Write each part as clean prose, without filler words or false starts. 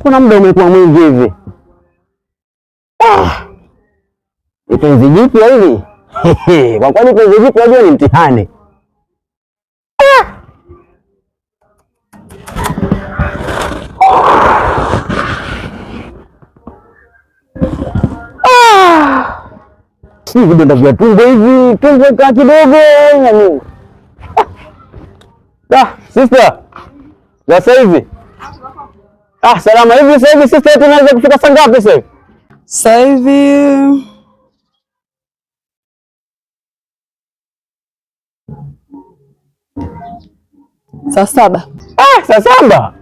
kuna muda umekuwa mwingi hivi. Ni penzi jipya hili. Kwa kweli penzi jipya unajua ni mtihani. Sisi vidonda vya tumbo hivi, tumbo kaa kidogo yani. Sister. Sasa hivi. Salama hivi sasa hivi sister, tunaweza kufika saa ngapi sasa hivi? Sasa hivi saa 7. Saa 7?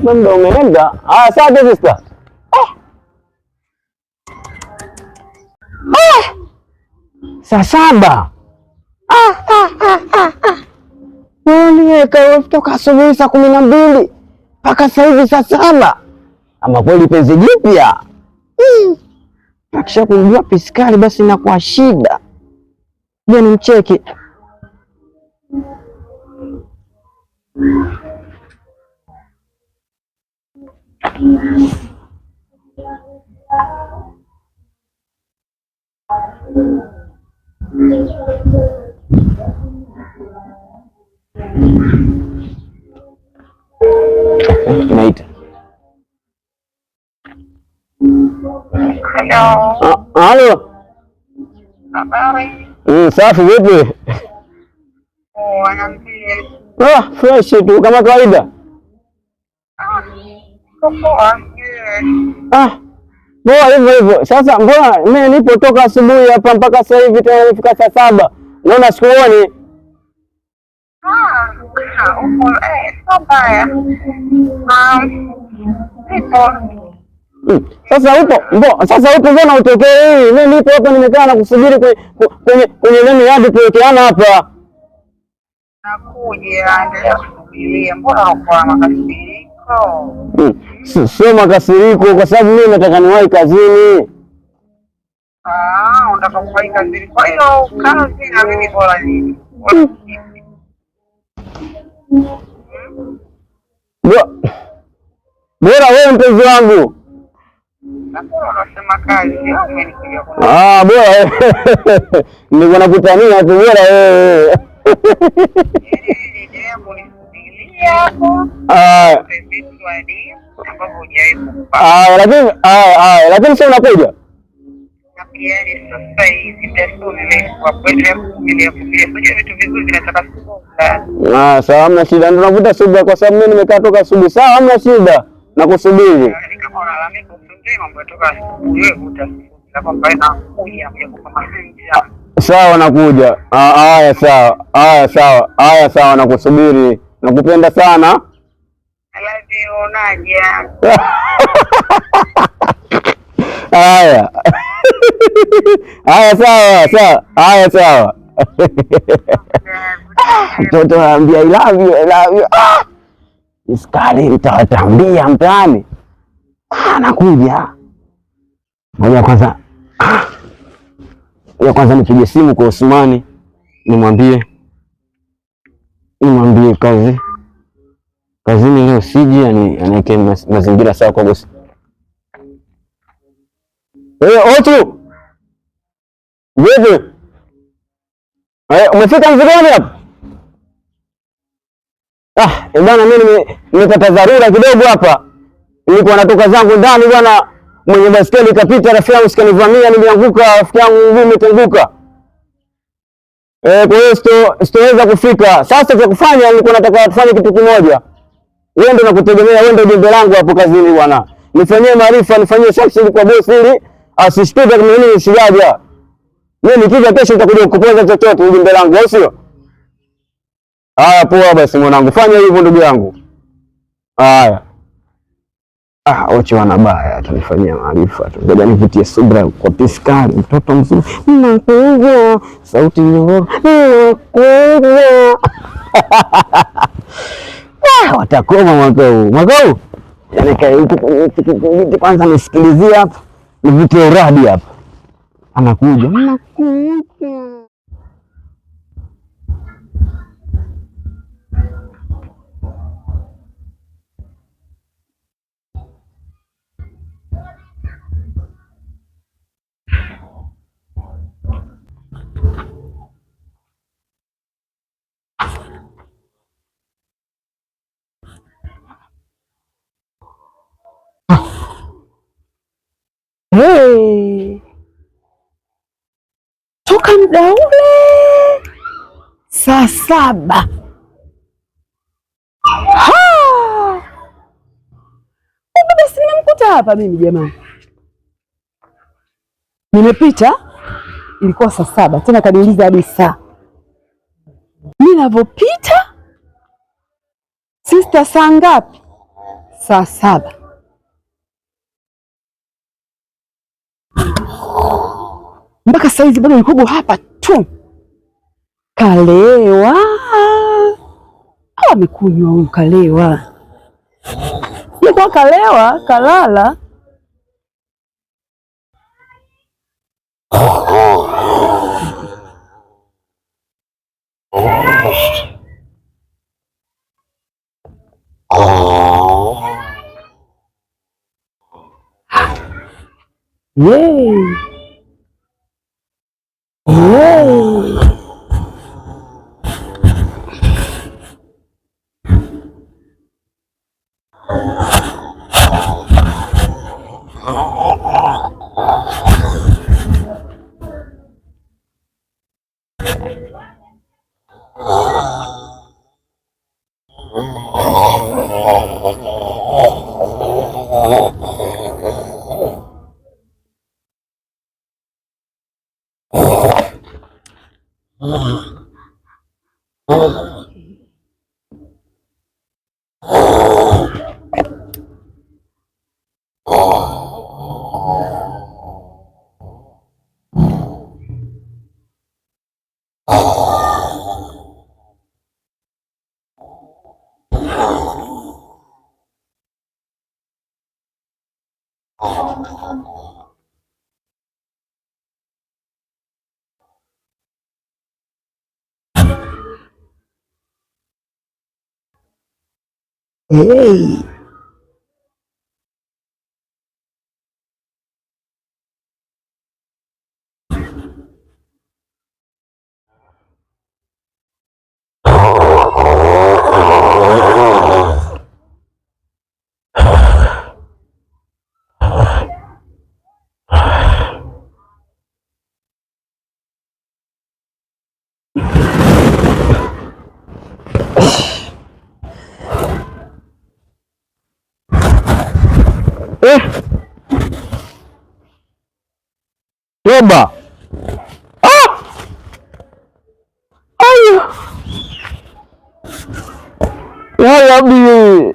Muda umeenda. Asante sister. Saa 7. Waliweka kutoka asubuhi saa 12 mpaka sasa hivi saa 7. Ama kweli penzi jipya. Akisha kujua piskali basi inakuwa shida. Je, ni mcheki. Naita. Halo. Habari. Safi vipi? Anambie. Fresh tu kama kawaida. Poa hivyo hivyo. Sasa mbona mimi nilipotoka asubuhi hapa mpaka sasa hivi tena nifika saa 7. Naona sikuoni. Sasa upo mbona utokee hii? Mimi nipo hapa nimekaa na kusubiri kwenye nini hadi tuwekeana hapa. Nakuja endelea kusubiria. Mbona uko na makasiriko? Sio makasiriko kwa sababu mimi nataka niwahi kazini. Unataka kuwahi kazini. Kwa hiyo kazi na mimi bora nini? Bora wewe mpenzi wangu. Unasema kazi au umenikuja kwa? Bora. Nilikuwa nakutania tu bora wewe. Lakini sio unakuja. Sawa, hamna shida. Ndio navuta subira kwa sababu mimi nimekaa toka asubuhi. Sawa, hamna shida. Nakusubiri. Sawa, nakuja. Haya sawa, nakusubiri. Nakupenda sana. Haya sawa. Mtoto anambia I love you. Iskali nitawatambia mtaani. Nakuja. Ngoja kwanza nipige simu kwa Usmani nimwambie kazini leo siji, aniweke mazingira sawa kwa bosi. Otu. Vipi? Umefika mzigoni hapa? Bwana mimi nimepata dharura kidogo hapa. Nilikuwa natoka zangu ndani bwana, mwenye baskeli kapita, rafiki yangu sikanivamia, nilianguka, rafiki yangu mguu umetenguka. Kwa hiyo sitoweza kufika. Sasa cha kufanya nilikuwa nataka tufanye kitu kimoja. Wewe ndio nakutegemea, wewe ndio jembe langu hapo kazini bwana. Nifanyie maarifa, nifanyie subsidy kwa bosi ili asishtuke kama mimi sijaja. Mimi nikija kesho nitakuja kukupoza chochote jembe langu, au sio? Haya poa basi mwanangu, fanya hivyo ndugu yangu. Haya. Wacha wanabaya tunifanyia maarifa tu. Ngoja nivutie subra kwa piskari, mtoto mzuri. Nakuja, sauti nyororo. Nakuja. Watakoma mwaka huu. Yaani kae huko kwanza nisikilizie hapa. Nivutie uradi hapa. Anakuja. Nakuja. Hey. Toka muda ule saa 7. Basi nimemkuta hapa mimi jamani. Nimepita ilikuwa saa 7 tena kaniuliza hadi saa. Ninavyopita sister, saa ngapi? Saa 7. Mpaka saizi bado yuko hapa tu. Kalewa au amekunywa huyu? Kalewa yuko, kalewa kalala. Hey. Toba. Ayo. Ya Rabbi.